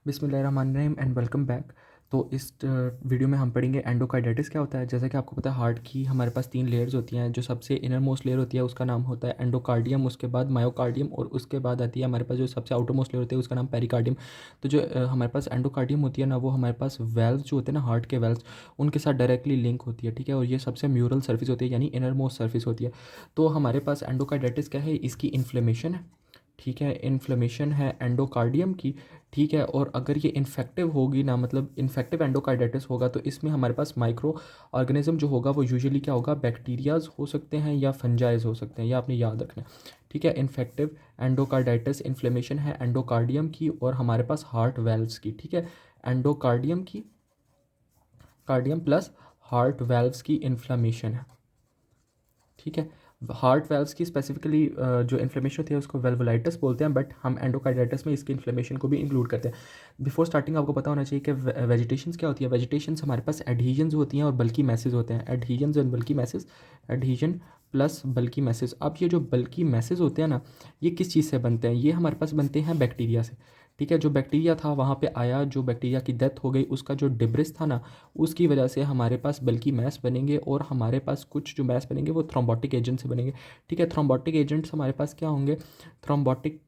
बिस्मिल्लाहिर्रहमानिर्रहीम and welcome back. तो इस वीडियो में हम पढ़ेंगे एंडोकार्डाइटिस क्या होता है। जैसा कि आपको पता है, हार्ट की हमारे पास 3 लेयर्स होती हैं। जो सबसे इनर मोस्ट लेयर होती है उसका नाम होता है एंडोकार्डियम, उसके बाद मायोकार्डियम और उसके बाद आती है हमारे पास जो सबसे आउटर मोस्ट लेयर होती है उसका नाम पेरिकार्डियम। तो जो हमारे पास एंडोकार्डियम होती है ना, वो हमारे पास वेल्व्स जो होते हैं ना, हार्ट के वेल्व्स, उनके साथ डायरेक्टली लिंक होती है। ठीक है, और ये सबसे म्यूरल सर्फिस होती है, यानी इनर मोस्ट सर्फिस होती है। तो हमारे पास एंडोकार्डाइटिस क्या है, इसकी इन्फ्लेमेशन है। ठीक है, इन्फ्लेमेशन है एंडोकार्डियम की। ठीक है, और अगर ये इन्फेक्टिव होगी ना, मतलब इन्फेक्टिव एंडोकार्डाइटिस होगा, तो इसमें हमारे पास माइक्रो ऑर्गेनिज्म जो होगा वो यूजुअली क्या होगा, बैक्टीरियाज हो सकते हैं या फंजाइज हो सकते हैं, ये आपने याद रखना है। ठीक है, इन्फेक्टिव एंडोकार्डाइटिस इन्फ्लेमेशन है एंडोकार्डियम की और हमारे पास हार्ट वेल्व्स की। ठीक है, एंडोकार्डियम की, कार्डियम प्लस हार्ट वेल्व्स की इन्फ्लेमेशन है। ठीक है, हार्ट वेल्व्स की स्पेसिफिकली जो इन्फ्लेमेशन होती है उसको वेल्वुलाइटिस बोलते हैं, बट हम एंडोकार्डाइटिस में इसकी इन्फ्लेमेशन को भी इंक्लूड करते हैं। बिफोर स्टार्टिंग आपको पता होना चाहिए कि वेजिटेशंस क्या होती है। वेजिटेशंस हमारे पास एडहीजन्स होती हैं और बल्कि मैसेज होते हैं। एडहीजन्स एंड बल्कि मैसेज, एडहीजन प्लस बल्कि मैसेज। अब ये जो बल्कि मैसेज होते हैं ना, ये किस चीज़ से बनते हैं, ये हमारे पास बनते हैं बैक्टीरिया से। ठीक है, जो बैक्टीरिया था वहाँ पे आया, जो बैक्टीरिया की डेथ हो गई, उसका जो डिब्रिस था ना, उसकी वजह से हमारे पास बल्कि मैस बनेंगे और हमारे पास कुछ जो मैस बनेंगे वो थ्रोम्बोटिक एजेंट से बनेंगे। ठीक है, थ्रोम्बोटिक एजेंट्स हमारे पास क्या होंगे, थ्रोम्बोटिक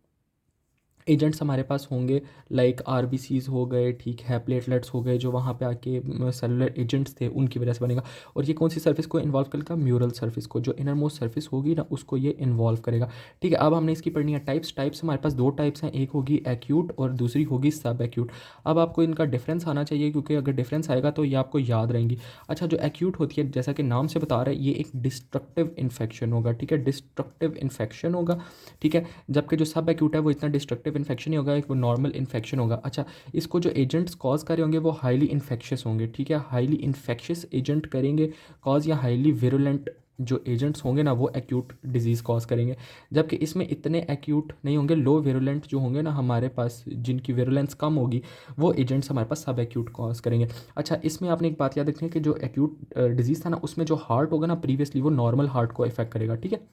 एजेंट्स हमारे पास होंगे लाइक आरबीसीज हो गए, ठीक है, प्लेटलेट्स हो गए, जो वहाँ पे आके सेलुलर एजेंट्स थे उनकी वजह से बनेगा। और ये कौन सी सर्फिस को इन्वॉल्व करेगा, म्यूरल सर्फिस को, जो इनर मोस्ट सर्फिस होगी ना उसको ये इन्वॉल्व करेगा। ठीक है, अब हमने इसकी पढ़नी है टाइप्स। टाइप्स हमारे पास 2 टाइप्स हैं, एक होगी एक्यूट और दूसरी होगी सब एक्यूट। अब आपको इनका डिफरेंस आना चाहिए, क्योंकि अगर डिफरेंस आएगा तो ये आपको याद रहेंगी। अच्छा, जो एक्यूट होती है, जैसा कि नाम से बता रहा है, ये एक डिस्ट्रक्टिव इन्फेक्शन होगा। ठीक है, डिस्ट्रक्टिव इन्फेक्शन होगा। ठीक है, जबकि जो सब एक्यूट है वो इतना डिस्ट्रक्टिव इन्फेक्शन नहीं होगा, एक वो नॉर्मल इन्फेक्शन होगा। अच्छा, इसको जो एजेंट्स कॉज कर रहे होंगे वो हाईली इन्फेक्शियस होंगे। ठीक है, हाईली इन्फेक्शियस एजेंट करेंगे कॉज, या हाईली विरुलेंट जो एजेंट्स होंगे ना वो एक्यूट डिजीज़ कॉज करेंगे। जबकि इसमें इतने एक्यूट नहीं होंगे, लो विरुलेंट जो होंगे ना हमारे पास, जिनकी विरुलेंस कम होगी, वो एजेंट्स हमारे पास सब एक्यूट कॉज करेंगे। अच्छा, इसमें आपने एक बात याद रखनी है कि जो एक्यूट डिजीज़ था ना, उसमें जो हार्ट होगा ना प्रीवियसली, वो नॉर्मल हार्ट को इफेक्ट करेगा। ठीक है,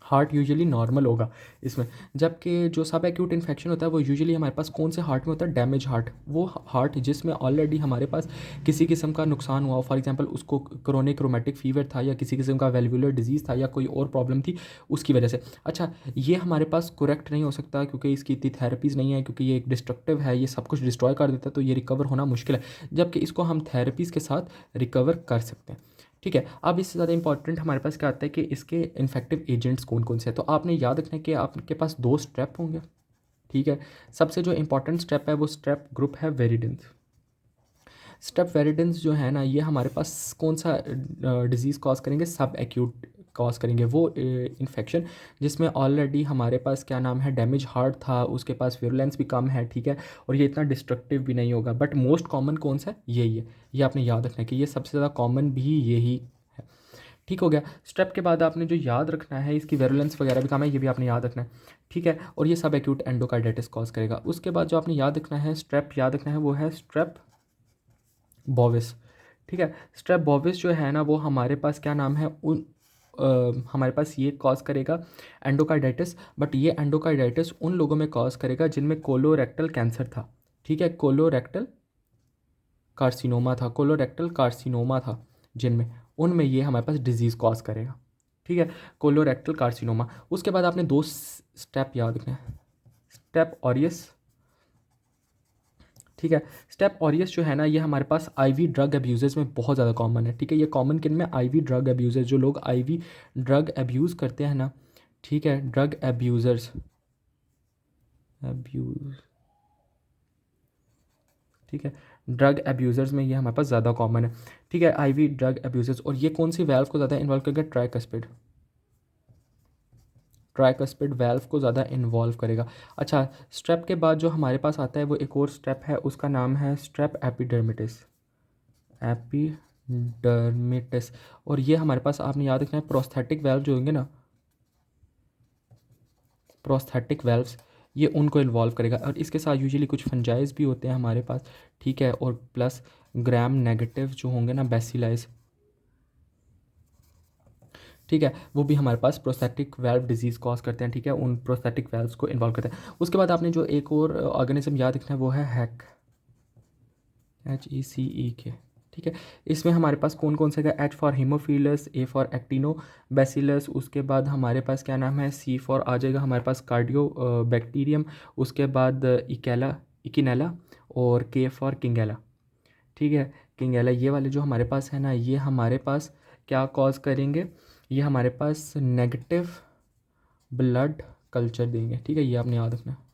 हार्ट यूजुअली नॉर्मल होगा इसमें। जबकि जो सब एक्यूट इन्फेक्शन होता है वो यूजुअली हमारे पास कौन से हार्ट में होता है, डैमेज हार्ट। वो हार्ट जिसमें ऑलरेडी हमारे पास किसी किस्म का नुकसान हुआ हो, फॉर एग्जांपल उसको क्रोनिक रोमेटिक फीवर था, या किसी किस्म का वेल्वुलर डिजीज़ था, या कोई और प्रॉब्लम थी उसकी वजह से। अच्छा, ये हमारे पास करेक्ट नहीं हो सकता, क्योंकि इसकी इतनी थेरेपीज़ नहीं है, क्योंकि ये एक डिस्ट्रक्टिव है, ये सब कुछ डिस्ट्रॉय कर देता है, तो ये रिकवर होना मुश्किल है। जबकि इसको हम थेरेपीज़ के साथ रिकवर कर सकते हैं। ठीक है, अब इससे ज़्यादा इंपॉर्टेंट हमारे पास क्या आता है कि इसके इन्फेक्टिव एजेंट्स कौन कौन से हैं। तो आपने याद रखना है कि आपके पास 2 स्टेप होंगे। ठीक है, सबसे जो इंपॉर्टेंट स्टेप है वो स्टेप ग्रुप है वेरिडेंस। स्टेप वेरिडेंस जो है ना, ये हमारे पास कौन सा डिजीज़ कॉज करेंगे, सब एक्यूट कॉज करेंगे। वो इन्फेक्शन जिसमें ऑलरेडी हमारे पास क्या नाम है, डैमेज हार्ट था, उसके पास विरुलेंस भी कम है। ठीक है, और ये इतना डिस्ट्रक्टिव भी नहीं होगा। बट मोस्ट कॉमन कौन सा है, यही है। ये आपने याद रखना है कि ये सबसे ज़्यादा कॉमन भी यही है। ठीक हो गया। स्टेप के बाद आपने जो याद रखना है, इसकी वेरुलेंस वगैरह भी कम है, ये भी आपने याद रखना है। ठीक है, और ये सब एक्यूट एंडोकार्डाइटिस कॉज करेगा। उसके बाद जो आपने याद रखना है, स्टेप याद रखना है, वो है स्टेप बोविस। ठीक है, स्ट्रेप बोविस जो है ना, वो हमारे पास क्या नाम है, हमारे पास ये कॉज करेगा एंडोकार्डाइटिस। बट ये एंडोकार्डाइटिस उन लोगों में कॉज करेगा जिनमें कोलोरेक्टल कैंसर था। ठीक है, कोलोरेक्टल कार्सिनोमा था, कोलोरेक्टल कार्सिनोमा था जिनमें, उनमें ये हमारे पास डिजीज़ कॉज करेगा। ठीक है, कोलोरेक्टल कार्सिनोमा। उसके बाद आपने 2 स्टेप याद रखना है, स्टेप ऑरियस। ठीक है, स्टेप ऑरियस जो है ना, ये हमारे पास आईवी ड्रग अब्यूज़र्स में बहुत ज़्यादा कॉमन है। ठीक है, ये कॉमन किन में, आईवी ड्रग अब्यूज़र्स, जो लोग आईवी ड्रग अब्यूज़ करते हैं ना। ठीक है, ड्रग अब्यूज़र्स, अब्यूज़, ठीक है, ड्रग अब्यूज़र्स में ये हमारे पास ज़्यादा कॉमन है। ठीक है, आईवी ड्रग अब्यूज़र्स। और ये कौन सी वैल्व को ज़्यादा इन्वॉल्व करेगा, ट्राइकस्पिड, ट्राइकस्पिड वैल्व को ज़्यादा इन्वॉल्व करेगा। अच्छा, स्ट्रेप के बाद जो हमारे पास आता है वो एक और स्टेप है, उसका नाम है स्ट्रेप एपिडर्मिटिस, एपिडर्मिटिस। और ये हमारे पास आपने याद रखना है, प्रोस्थेटिक वेल्व जो होंगे ना, प्रोस्थेटिक वेल्व्स, ये उनको इन्वॉल्व करेगा। और इसके साथ यूजुअली कुछ फंजाइज भी होते हैं हमारे पास। ठीक है, और प्लस ग्राम नेगेटिव जो होंगे ना, बेसिलाइज। ठीक है, वो भी हमारे पास प्रोस्थेटिक वाल्व डिजीज़ कॉज करते हैं, ठीक है, उन प्रोस्थेटिक वाल्व्स को इन्वॉल्व करते हैं। उसके बाद आपने जो एक और ऑर्गेनिज्म याद रखना है वो है हैक, HECEK, ठीक है। इसमें हमारे पास कौन कौन से का, H for haemophilus, A for actinobacillus, उसके बाद हमारे पास क्या नाम है, C फॉर आ जाएगा हमारे पास कार्डियो बैक्टीरियम, उसके बाद इकिनेला और K फॉर किंगेला, ठीक है। किंगेला ये वाले जो हमारे पास है ना, ये हमारे पास क्या कॉज करेंगे, ये हमारे पास नेगेटिव ब्लड कल्चर देंगे, ठीक है, ये आपने याद रखना है।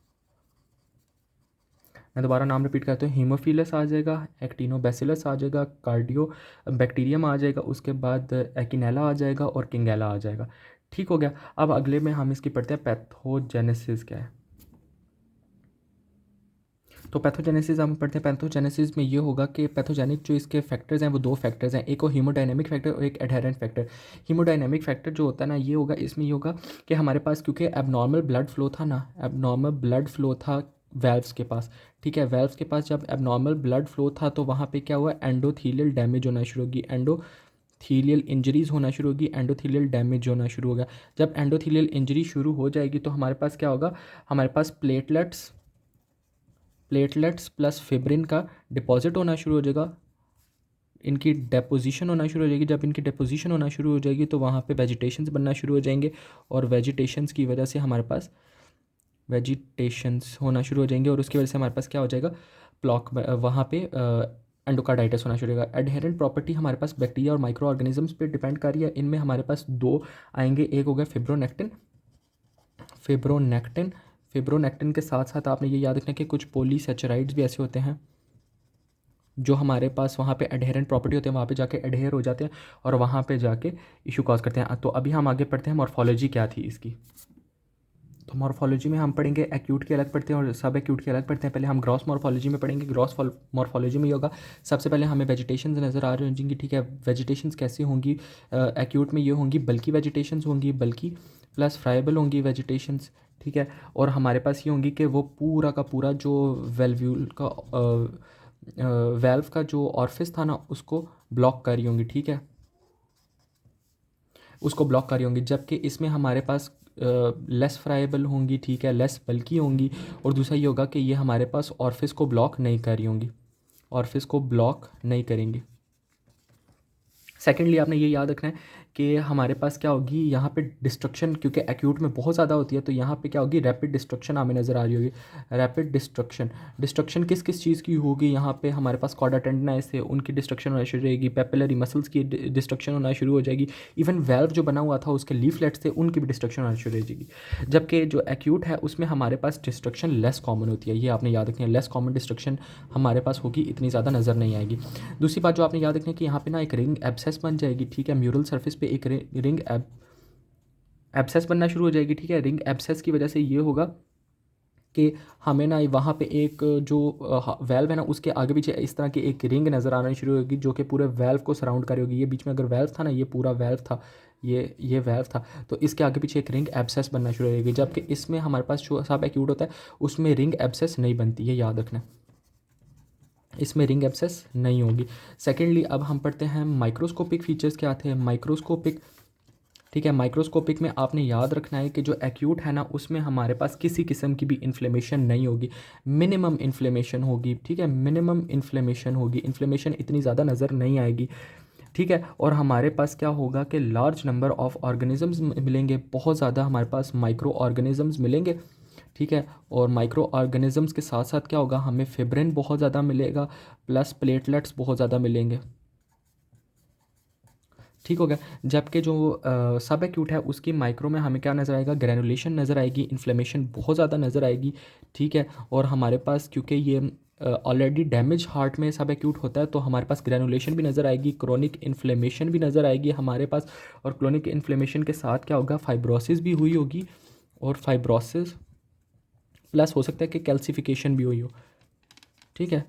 मैं दोबारा नाम रिपीट करता हूँ, हीमोफिलस आ जाएगा, एक्टिनोबैसिलस आ जाएगा, कार्डियो बैक्टीरियम आ जाएगा, उसके बाद एकिनेला आ जाएगा और किंगेला आ जाएगा, ठीक हो गया। अब अगले में हम इसकी पढ़ते हैं पैथोजेनेसिस क्या है। तो पैथोजेनेसिस हम पढ़ते हैं, पैथोजेनेसिस में ये होगा कि पैथोजेनिक जो इसके फैक्टर्स हैं वो दो फैक्टर्स हैं, एक हो हीमोडायनेमिक फैक्टर और एक एडहेरेंट फैक्टर। हीमोडायनेमिक फैक्टर जो होता है ना, ये होगा, इसमें ये होगा कि हमारे पास क्योंकि एबनॉर्मल ब्लड फ्लो था ना, एबनॉर्मल ब्लड फ्लो था वेल्व्स के पास, ठीक है, वेल्व्स के पास जब एबनॉर्मल ब्लड फ्लो था तो वहाँ पे क्या हुआ, एंडोथीलियल डैमेज होना शुरू होगी, एंडोथीलियल इंजरीज होना शुरू होगी, एंडोथीलियल डैमेज होना शुरू होगा। जब एंडोथीलियल इंजरी शुरू हो जाएगी तो हमारे पास क्या होगा, हमारे पास प्लेटलेट्स प्लस फिब्रिन का डिपॉजिट होना शुरू हो जाएगा, इनकी डेपोजिशन होना शुरू हो जाएगी। जब इनकी डेपोजिशन होना शुरू हो जाएगी तो वहाँ पे वेजिटेशंस बनना शुरू हो जाएंगे, और वेजिटेशंस की वजह से हमारे पास वेजिटेशंस होना शुरू हो जाएंगे, और उसकी वजह से हमारे पास क्या हो जाएगा, ब्लॉक वहाँ पे एंडोकार्डाइटिस होना शुरू होगा। एडहेरेंट प्रॉपर्टी हमारे पास बैक्टीरिया और माइक्रो ऑर्गेनिजम्स पे डिपेंड कर रही है, इनमें हमारे पास दो आएंगे, एक हो गया फिब्रोनेक्टिन के साथ साथ आपने ये याद रखना कि कुछ पॉलीसैचराइड्स भी ऐसे होते हैं जो हमारे पास वहाँ पे एडहेरेंट प्रॉपर्टी होते हैं, वहाँ पे जाके एडहेर हो जाते हैं और वहाँ पे जाके इशू कॉज करते हैं। तो अभी हम आगे पढ़ते हैं मॉर्फोलॉजी क्या थी इसकी। तो मॉर्फोलॉजी में हम पढ़ेंगे एक्यूट की अलग पढ़ते हैं और सब एक्यूट की अलग पढ़ते हैं। पहले हम ग्रॉस मॉर्फोलॉजी में पढ़ेंगे। ग्रॉस मॉर्फोलॉजी में ये होगा, सबसे पहले हमें वेजिटेशंस नज़र आ रही होंगी, ठीक है। वेजिटेशंस कैसी होंगी, एक्यूट में ये होंगी बल्कि वेजिटेशंस होंगी, बल्कि प्लस फ्राइबल होंगी वेजिटेशंस, ठीक है। और हमारे पास ये होंगी कि वो पूरा का पूरा जो वेल्व का जो ऑर्फिस था ना उसको ब्लॉक कर रही होंगी, ठीक है, उसको ब्लॉक कर रही होंगी। जबकि इसमें हमारे पास लेस फ्राइबल होंगी, ठीक है, लेस बल्कि होंगी। और दूसरा ये होगा कि ये हमारे पास ऑर्फिस को ब्लॉक नहीं कर रही होंगी, ऑर्फिस को ब्लॉक नहीं करेंगी। सेकेंडली आपने ये याद रखना है कि हमारे पास क्या होगी यहाँ पे डिस्ट्रक्शन, क्योंकि एक्यूट में बहुत ज़्यादा होती है, तो यहाँ पे क्या होगी, रैपिड डिस्ट्रक्शन हमें नज़र आ रही होगी। रैपिड डिस्ट्रक्शन किस किस चीज़ की होगी, यहाँ पे हमारे पास कॉर्डा टेंडिनाइस से उनकी डिस्ट्रक्शन होना शुरू होगी, पेपिलरी मसल्स की डिस्ट्रक्शन होना शुरू हो जाएगी, इवन वेल्व जो बना हुआ था उसके लीफलेट्स थे उनकी भी डिस्ट्रक्शन होना शुरू हो जाएगी। जबकि जो एक्यूट है उसमें हमारे पास डिस्ट्रक्शन लेस कॉमन होती है, ये आपने याद रखनी है, लेस कॉमन डिस्ट्रक्शन हमारे पास होगी, इतनी ज़्यादा नज़र नहीं आएगी। दूसरी बात जो आपने याद रखनी है कि यहाँ पे ना एक रिंग एब्सेस बन जाएगी, ठीक है, म्यूरल सरफेस पे एक रिंग एब्सेस बनना शुरू हो जाएगी, ठीक है। रिंग एब्सेस की वजह से ये होगा कि हमें ना वहाँ पे एक जो वेल्व है ना उसके आगे पीछे इस तरह की एक रिंग नज़र आना शुरू होगी जो कि पूरे वेल्व को सराउंड कर होगी। ये बीच में अगर वेल्व था ना, ये पूरा वेल्व था, ये वेल्व था, तो इसके आगे पीछे एक रिंग एब्सेस बनना शुरू होगी। जबकि इसमें हमारे पास जो सब एक्यूट होता है उसमें रिंग एब्सेस नहीं बनती, ये याद रखना, इसमें रिंग एब्सेस नहीं होगी। सेकेंडली अब हम पढ़ते हैं माइक्रोस्कोपिक फीचर्स क्या थे। माइक्रोस्कोपिक, ठीक है, माइक्रोस्कोपिक में आपने याद रखना है कि जो एक्यूट है ना उसमें हमारे पास किसी किस्म की भी इन्फ्लेमेशन नहीं होगी, मिनिमम इन्फ्लेमेशन होगी, ठीक है, मिनिमम इन्फ्लेमेशन होगी, इन्फ्लेमेशन इतनी ज़्यादा नज़र नहीं आएगी, ठीक है। और हमारे पास क्या होगा कि लार्ज नंबर ऑफ ऑर्गेनिजम्स मिलेंगे, बहुत ज़्यादा हमारे पास माइक्रो ऑर्गेनिजम्स मिलेंगे, ठीक है। और माइक्रो ऑर्गेनिजम्स के साथ साथ क्या होगा, हमें फिब्रिन बहुत ज़्यादा मिलेगा, प्लस प्लेटलेट्स बहुत ज़्यादा मिलेंगे, ठीक हो गया। जबकि जो सब एक्यूट है उसकी माइक्रो में हमें क्या नज़र आएगा, ग्रैनुलेशन नज़र आएगी, इन्फ्लेमेशन बहुत ज़्यादा नज़र आएगी, ठीक है। और हमारे पास क्योंकि ये ऑलरेडी डैमेज हार्ट में सब एक्यूट होता है तो हमारे पास ग्रैनुलेशन भी नज़र आएगी, क्रोनिक इन्फ्लेमेशन भी नज़र आएगी हमारे पास। और क्रोनिक इन्फ्लेमेशन के साथ क्या होगा, फाइब्रोसिस भी हुई होगी, और फाइब्रोसिस प्लस हो सकता है कि कैल्सिफिकेशन भी हुई हो, ठीक है,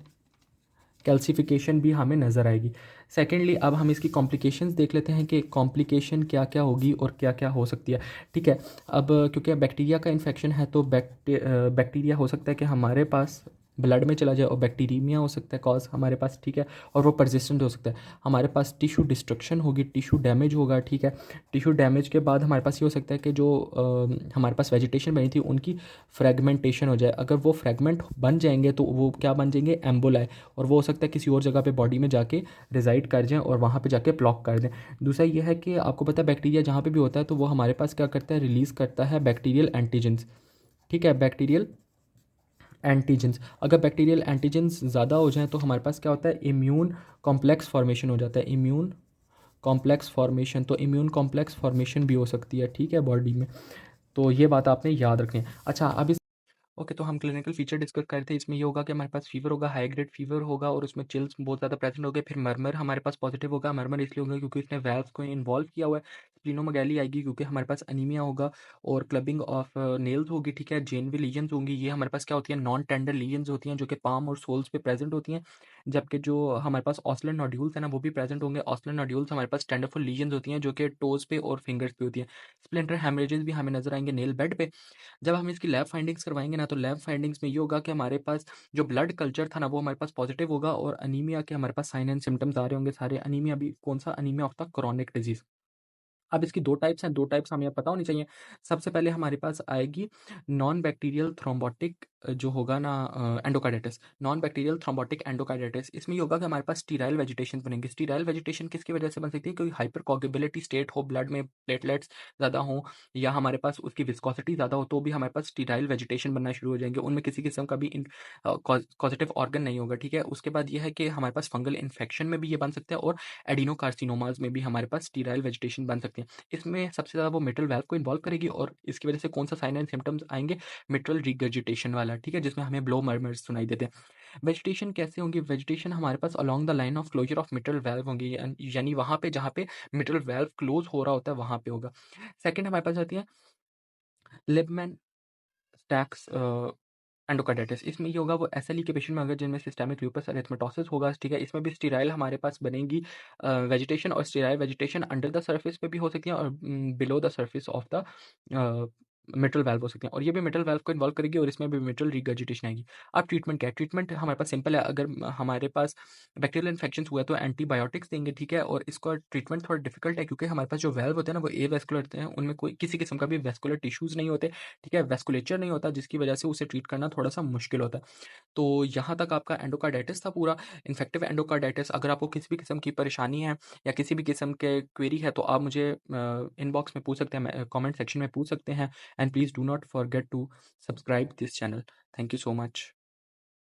कैल्सिफिकेशन भी हमें नज़र आएगी। सेकेंडली अब हम इसकी कॉम्प्लिकेशंस देख लेते हैं कि कॉम्प्लिकेशन क्या क्या होगी और क्या क्या हो सकती है, ठीक है। अब क्योंकि बैक्टीरिया का इन्फेक्शन है तो बैक्टीरिया हो सकता है कि हमारे पास ब्लड में चला जाए और बैक्टीरियमिया हो सकता है कॉज हमारे पास, ठीक है, और वो परसिस्टेंट हो सकता है। हमारे पास टिश्यू डिस्ट्रक्शन होगी, टिश्यू डैमेज होगा, ठीक है। टिश्यू डैमेज के बाद हमारे पास ये हो सकता है कि जो हमारे पास वेजिटेशन बनी थी उनकी फ्रेगमेंटेशन हो जाए। अगर वो फ्रेगमेंट बन जाएंगे तो वो क्या बन जाएंगे, एम्बोलाई, और वो हो सकता है किसी और जगह पे बॉडी में जाके रिजाइड कर जाएँ और वहाँ पे जाके ब्लॉक कर दें। दूसरा ये है कि आपको पता है बैक्टीरिया जहाँ पे भी होता है तो वो हमारे पास क्या करता है, रिलीज़ करता है बैक्टीरियल एंटीजेंस, ठीक है, बैक्टीरियल एंटीजेंस। अगर बैक्टीरियल एंटीजेंस ज़्यादा हो जाएँ तो हमारे पास क्या होता है, इम्यून कॉम्प्लेक्स फॉर्मेशन हो जाता है, इम्यून कॉम्प्लेक्स फॉर्मेशन। तो इम्यून कॉम्प्लेक्स फॉर्मेशन भी हो सकती है, ठीक है, बॉडी में। तो ये बात आपने याद रखनी है। अच्छा, अब इस ओके, तो हम क्लिनिकल फीचर डिस्कस कर रहे थे। इसमें ये होगा कि हमारे पास फीवर होगा, हाई ग्रेड फीवर होगा और उसमें चिल्स बहुत ज़्यादा प्रेजेंट हो गए। फिर मरमर हमारे पास पॉजिटिव होगा। मरमर इसलिए होगा क्योंकि इसने वैल्व्स को इन्वॉल्व किया हुआ है। स्प्लीनोमेगाली आएगी क्योंकि हमारे पास अनीमिया होगा और क्लबिंग ऑफ नेल्स होगी, ठीक है। जेनवी लीजन्स होंगी, ये हमारे पास क्या होती है, नॉन टेंडर लीजन्स होती हैं जो कि पाम और सोल्स पे प्रेजेंट होती हैं। जबकि जो हमारे पास ऑस्लर नोड्यूल्स है ना वो भी प्रेजेंट होंगे। ऑस्लर नोड्यूल्स हमारे पास टेंडरफुल लीजन्स होती हैं जो कि टोज पे और फिंगर्स पे होती हैं। स्प्लिंटर हेमरेजेस भी हमें नजर आएंगे नेल बेड पे। जब हम इसकी लैब फाइंडिंग्स करवाएंगे ना तो लैब फाइंडिंग्स में ये होगा कि हमारे पास जो ब्लड कल्चर था ना वो हमारे पास पॉजिटिव होगा और अनीमिया के हमारे पास साइन एंड सिम्टम्स आ रहे होंगे सारे। अनीमिया भी कौन सा, anaemia of the chronic disease. अब इसकी 2 टाइप्स हैं, 2 टाइप्स हमें पता होनी चाहिए। सबसे पहले हमारे पास आएगी नॉन बैक्टीरियल थ्रोम्बोटिक जो होगा ना endocarditis, non bacterial thrombotic endocarditis. इसमें ये होगा कि हमारे पास स्टीराइल वेजिटेशन बनेंगे। स्टीराइल वेजिटेशन किसकी वजह से बन सकती है, क्योंकि हाइपर कोगुलेबिलिटी स्टेट हो, ब्लड में प्लेटलेट्स ज़्यादा हों या हमारे पास उसकी विस्कोसिटी ज़्यादा हो तो भी हमारे पास स्टीराइल वेजिटेशन बनना शुरू हो जाएंगे। उनमें किसी किस्म का भी कॉजेटिव ऑर्गन नहीं होगा, ठीक है। उसके बाद ये है कि हमारे पास फंगल इन्फेक्शन में भी ये बन सकता है और एडिनोकार्सिनोमाज में भी हमारे पास स्टीराइल वेजिटेशन बन सकती है। इसमें सबसे ज़्यादा वो मिट्रल वाल्व को इन्वॉल्व करेगी और इसकी वजह से कौन सा साइन एंड सिम्टम्स आएंगे, मिट्रल रिगर्जिटेशन वाला, ठीक है, जिसमें हमें ब्लो मर्मर्स सुनाई देते हैं। वेजिटेशन कैसे होंगी, वेजिटेशन हमारे पास along the line of closure of mitral valve होंगी, यानी वहाँ पे जहाँ पे मिट्रल वाल्व क्लोज हो रहा होता है वहाँ पे होगा। सेकंड हमारे पास आती है लिबमैन स्टैक्स एंडोकार्डाइटिस। इसमें ये होगा वो एसएलई के पेशेंट में अगर जिनमें सिस्टेमिक लूपस एरिथमेटोसिस होगा, ठीक है। इसमें भी स्टीराइल हमारे पास बनेगी वेजिटेशन, और sterile vegetation under the surface पे भी हो सकती है और below the surface of the mitral valve हो सकते हैं, और ये भी मिट्रल वाल्व को इन्वॉल्व करेगी और इसमें भी मिट्रल रिगर्जिटेशन आएगी। अब ट्रीटमेंट क्या है, ट्रीटमेंट हमारे पास सिंपल है। अगर हमारे पास बैक्टीरियल इन्फेक्शन हुआ है तो एंटीबायोटिक्स देंगे, ठीक है। और इसका ट्रीटमेंट थोड़ा डिफिकल्ट है क्योंकि हमारे पास जो वाल्व होते हैं ना वो ए वेस्कुलर होते हैं, उनमें कोई किसी किस्म का भी वेस्कुलर टिश्यूज नहीं होते, ठीक है, वेस्कुलेचर नहीं होता, जिसकी वजह से उसे ट्रीट करना थोड़ा सा मुश्किल होता है। तो यहाँ तक आपका एंडोकार्डाइटिस था पूरा, इन्फेक्टिव एंडोकार्डाइटिस। अगर आपको किसी भी किस्म की परेशानी है या किसी भी किस्म के क्वेरी है तो आप मुझे इनबॉक्स में पूछ सकते हैं, कमेंट सेक्शन में पूछ सकते हैं। And please do not forget to subscribe this channel. Thank you so much.